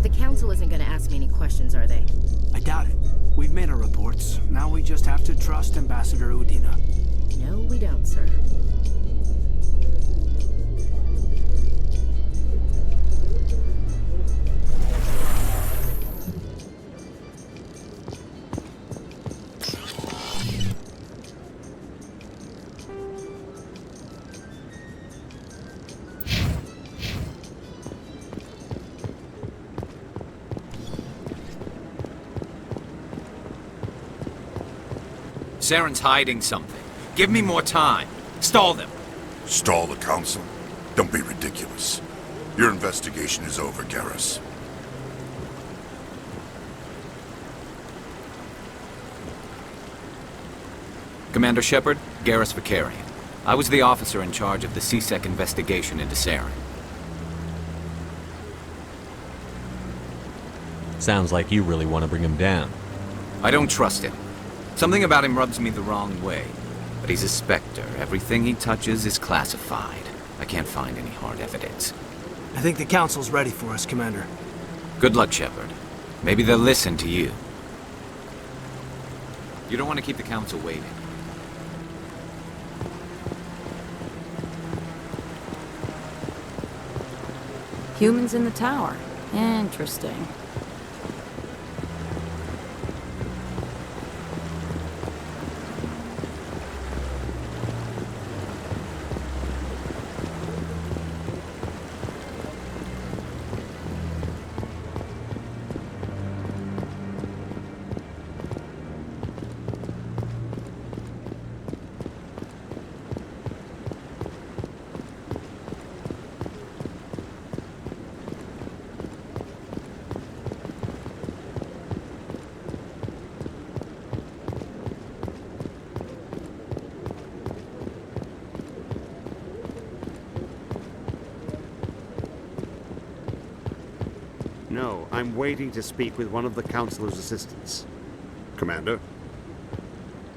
The Council isn't gonna ask me any questions, are they? I doubt it. We've made our reports. Now we just have to trust Ambassador Udina. No, we don't, sir. Saren's hiding something. Give me more time. Stall them. Stall the Council? Don't be ridiculous. Your investigation is over, Garrus. Commander Shepard, Garrus Vakarian. I was the officer in charge of the C-Sec investigation into Saren. Sounds like you really want to bring him down. I don't trust him. Something about him rubs me the wrong way. But he's a Spectre. Everything he touches is classified. I can't find any hard evidence. I think the Council's ready for us, Commander. Good luck, Shepard. Maybe they'll listen to you. You don't want to keep the Council waiting. Humans in the tower. Interesting. No, I'm waiting to speak with one of the Councilor's assistants. Commander?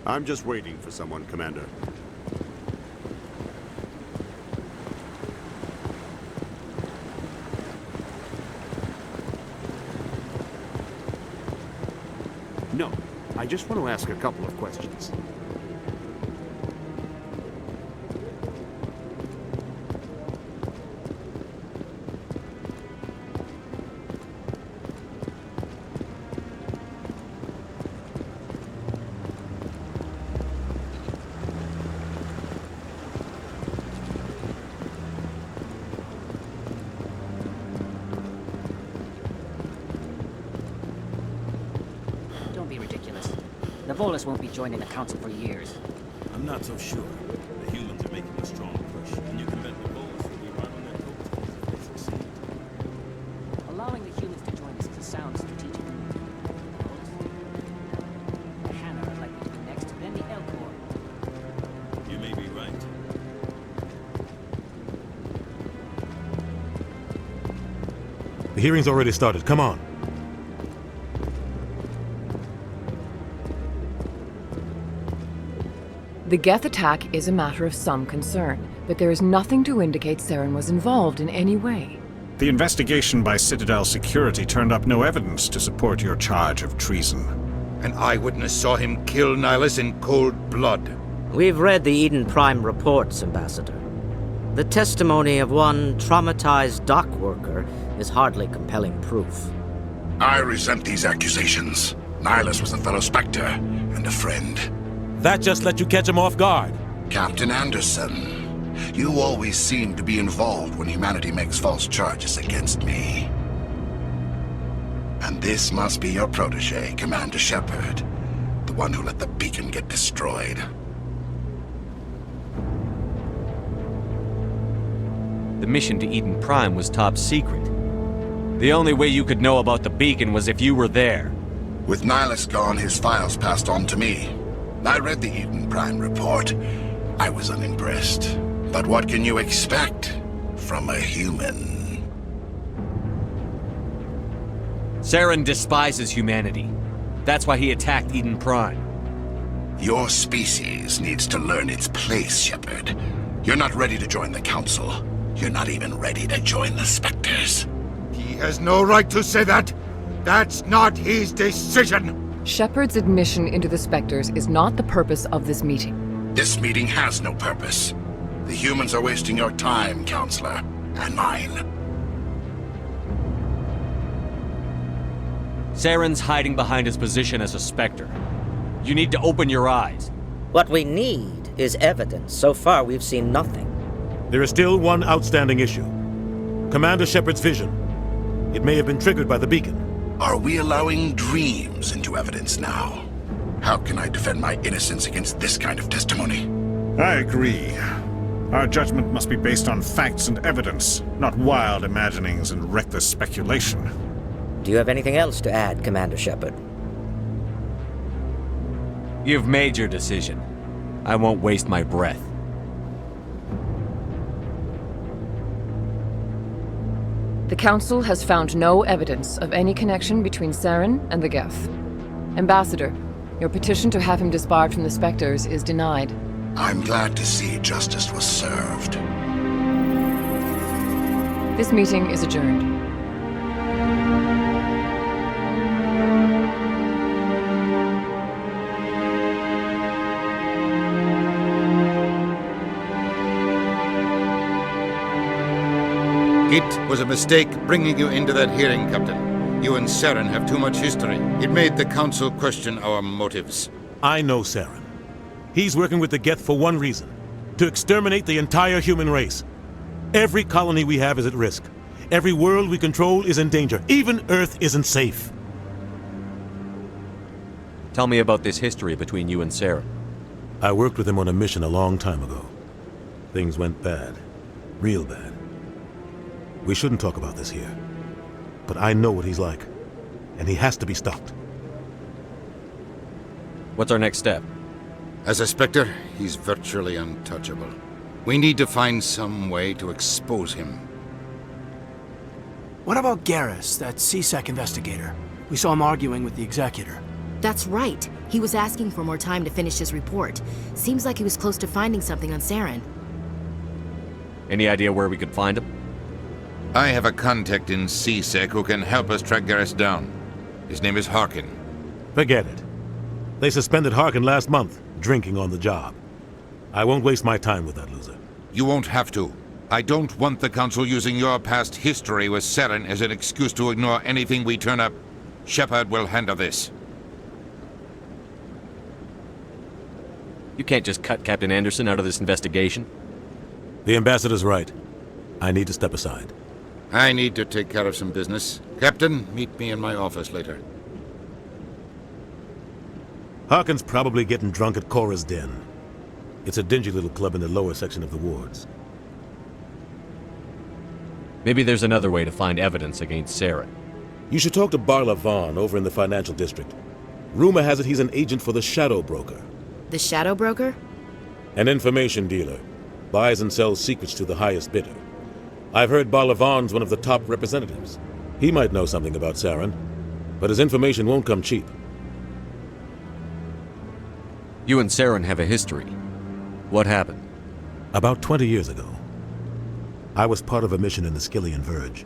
I'm just waiting for someone, Commander. No, I just want to ask a couple of questions. Don't be ridiculous. The Volus won't be joining the Council for years. I'm not so sure. The humans are making a strong push, and you can bet the Volus will be right on their coattails if they succeed. Allowing the humans to join us is a sound strategic move. The Hannah are likely to be next, then the Elcor. You may be right. The hearing's already started. Come on. The Geth attack is a matter of some concern, but there is nothing to indicate Saren was involved in any way. The investigation by Citadel Security turned up no evidence to support your charge of treason. An eyewitness saw him kill Nihilus in cold blood. We've read the Eden Prime reports, Ambassador. The testimony of one traumatized dock worker is hardly compelling proof. I resent these accusations. Nihilus was a fellow Spectre and a friend. That just let you catch him off guard. Captain Anderson, you always seem to be involved when humanity makes false charges against me. And this must be your protege, Commander Shepard, the one who let the beacon get destroyed. The mission to Eden Prime was top secret. The only way you could know about the beacon was if you were there. With Nihilus gone, his files passed on to me. I read the Eden Prime report. I was unimpressed. But what can you expect from a human? Saren despises humanity. That's why he attacked Eden Prime. Your species needs to learn its place, Shepard. You're not ready to join the Council. You're not even ready to join the Spectres. He has no right to say that. That's not his decision. Shepard's admission into the Spectres is not the purpose of this meeting. This meeting has no purpose. The humans are wasting your time, Counselor, and mine. Saren's hiding behind his position as a Spectre. You need to open your eyes. What we need is evidence. So far, we've seen nothing. There is still one outstanding issue. Commander Shepard's vision. It may have been triggered by the beacon. Are we allowing dreams into evidence now? How can I defend my innocence against this kind of testimony? I agree. Our judgment must be based on facts and evidence, not wild imaginings and reckless speculation. Do you have anything else to add, Commander Shepard? You've made your decision. I won't waste my breath. The Council has found no evidence of any connection between Saren and the Geth. Ambassador, your petition to have him disbarred from the Spectres is denied. I'm glad to see justice was served. This meeting is adjourned. It was a mistake bringing you into that hearing, Captain. You and Saren have too much history. It made the Council question our motives. I know Saren. He's working with the Geth for one reason. To exterminate the entire human race. Every colony we have is at risk. Every world we control is in danger. Even Earth isn't safe. Tell me about this history between you and Saren. I worked with him on a mission a long time ago. Things went bad. Real bad. We shouldn't talk about this here. But I know what he's like. And he has to be stopped. What's our next step? As a Spectre, he's virtually untouchable. We need to find some way to expose him. What about Garrus, that CSEC investigator? We saw him arguing with the Executor. That's right. He was asking for more time to finish his report. Seems like he was close to finding something on Saren. Any idea where we could find him? I have a contact in CSEC who can help us track Garrus down. His name is Harkin. Forget it. They suspended Harkin last month, drinking on the job. I won't waste my time with that loser. You won't have to. I don't want the Council using your past history with Saren as an excuse to ignore anything we turn up. Shepard will handle this. You can't just cut Captain Anderson out of this investigation. The Ambassador's right. I need to step aside. I need to take care of some business. Captain, meet me in my office later. Harkin's probably getting drunk at Cora's Den. It's a dingy little club in the lower section of the wards. Maybe there's another way to find evidence against Saren. You should talk to Barla Vaughn over in the financial district. Rumor has it he's an agent for the Shadow Broker. The Shadow Broker? An information dealer. Buys and sells secrets to the highest bidder. I've heard Barla Vaughn's one of the top representatives. He might know something about Saren, but his information won't come cheap. You and Saren have a history. What happened? About 20 years ago, I was part of a mission in the Skillian Verge.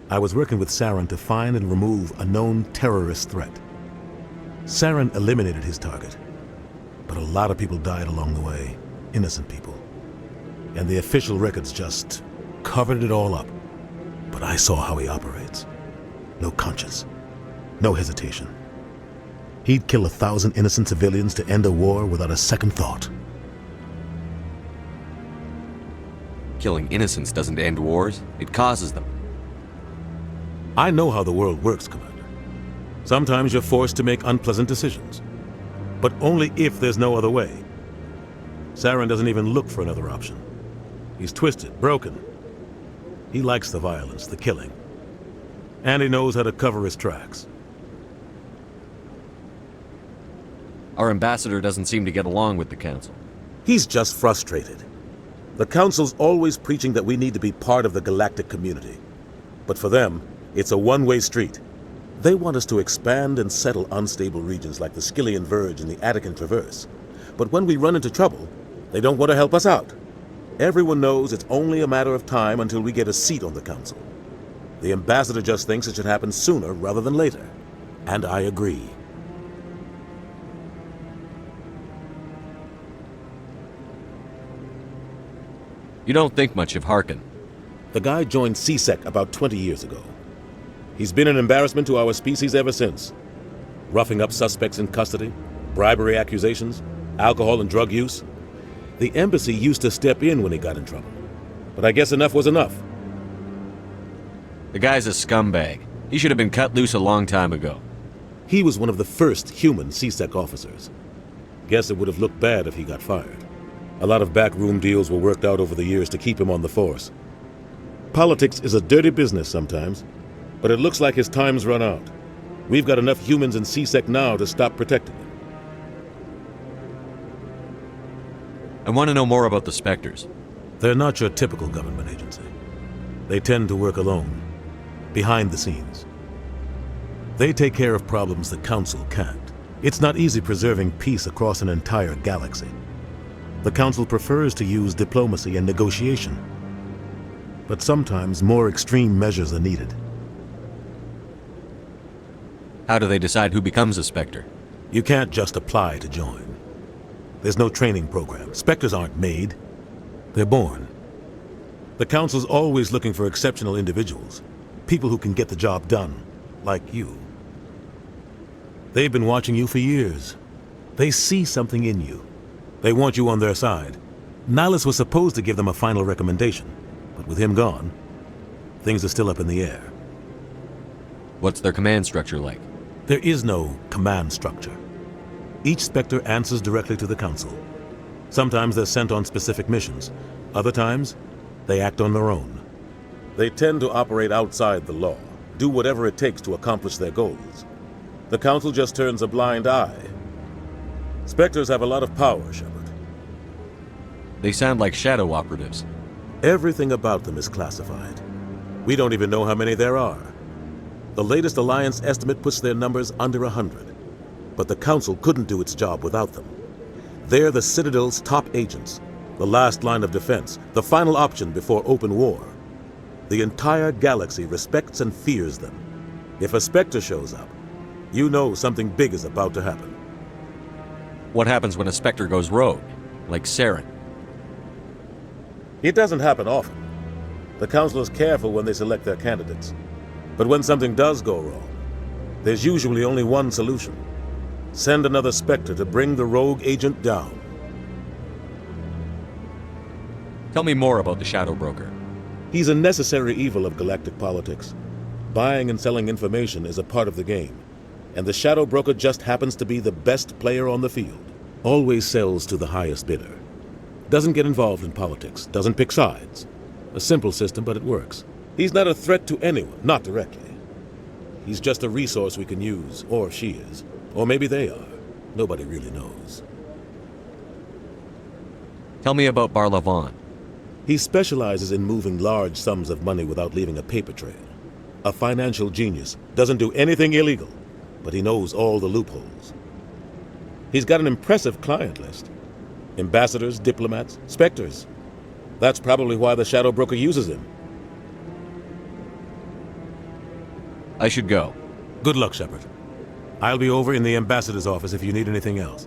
I was working with Saren to find and remove a known terrorist threat. Saren eliminated his target, but a lot of people died along the way. Innocent people. and the official records just covered it all up. But I saw how he operates. No conscience, no hesitation. He'd kill 1,000 innocent civilians to end a war without a second thought. Killing innocents doesn't end wars, it causes them. I know how the world works, Commander. Sometimes you're forced to make unpleasant decisions, but only if there's no other way. Saren doesn't even look for another option. He's twisted, broken. He likes the violence, the killing. And he knows how to cover his tracks. Our ambassador doesn't seem to get along with the Council. He's just frustrated. The Council's always preaching that we need to be part of the galactic community. But for them, it's a one-way street. They want us to expand and settle unstable regions like the Skyllian Verge and the Attican Traverse. But when we run into trouble, they don't want to help us out. Everyone knows it's only a matter of time until we get a seat on the Council. The ambassador just thinks it should happen sooner rather than later. And I agree. You don't think much of Harkin. The guy joined CSEC about 20 years ago. He's been an embarrassment to our species ever since. Roughing up suspects in custody, bribery accusations, alcohol and drug use. The embassy used to step in when he got in trouble. But I guess enough was enough. The guy's a scumbag. He should have been cut loose a long time ago. He was one of the first human CSEC officers. Guess it would have looked bad if he got fired. A lot of backroom deals were worked out over the years to keep him on the force. Politics is a dirty business sometimes, but it looks like his time's run out. We've got enough humans in CSEC now to stop protecting him. I want to know more about the Spectres. They're not your typical government agency. They tend to work alone, behind the scenes. They take care of problems the Council can't. It's not easy preserving peace across an entire galaxy. The Council prefers to use diplomacy and negotiation. But sometimes more extreme measures are needed. How do they decide who becomes a Spectre? You can't just apply to join. There's no training program. Spectres aren't made. They're born. The Council's always looking for exceptional individuals. People who can get the job done, like you. They've been watching you for years. They see something in you. They want you on their side. Nihilus was supposed to give them a final recommendation, but with him gone, things are still up in the air. What's their command structure like? There is no command structure. Each Spectre answers directly to the Council. Sometimes they're sent on specific missions. Other times, they act on their own. They tend to operate outside the law, do whatever it takes to accomplish their goals. The Council just turns a blind eye. Spectres have a lot of power, Shepard. They sound like shadow operatives. Everything about them is classified. We don't even know how many there are. The latest Alliance estimate puts their numbers under 100. But the Council couldn't do its job without them. They're the Citadel's top agents, the last line of defense, the final option before open war. The entire galaxy respects and fears them. If a Spectre shows up, you know something big is about to happen. What happens when a Spectre goes rogue, like Saren? It doesn't happen often. The Council is careful when they select their candidates. But when something does go wrong, there's usually only one solution. Send another Spectre to bring the rogue agent down. Tell me more about the Shadow Broker. He's a necessary evil of galactic politics. Buying and selling information is a part of the game. And the Shadow Broker just happens to be the best player on the field. Always sells to the highest bidder. Doesn't get involved in politics, doesn't pick sides. A simple system, but it works. He's not a threat to anyone, not directly. He's just a resource we can use, or she is. Or maybe they are. Nobody really knows. Tell me about Barlavon. He specializes in moving large sums of money without leaving a paper trail. A financial genius, doesn't do anything illegal, but he knows all the loopholes. He's got an impressive client list. Ambassadors, diplomats, Spectres. That's probably why the Shadow Broker uses him. I should go. Good luck, Shepard. I'll be over in the ambassador's office if you need anything else.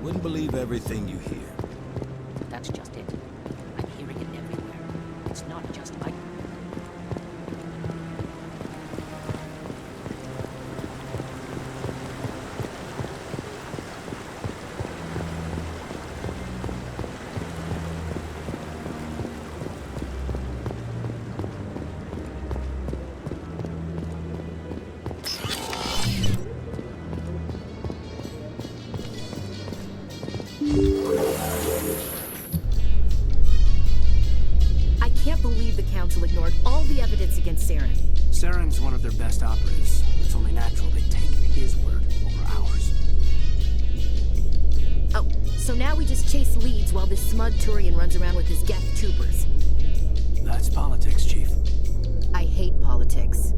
Wouldn't believe everything you hear. That's just it. I'm hearing it everywhere. It's not just my... I can't believe the Council ignored all the evidence against Saren. Saren's one of their best operatives. It's only natural they take his word over ours. Oh, so now we just chase leads while this smug Turian runs around with his Geth troopers. That's politics, Chief. I hate politics.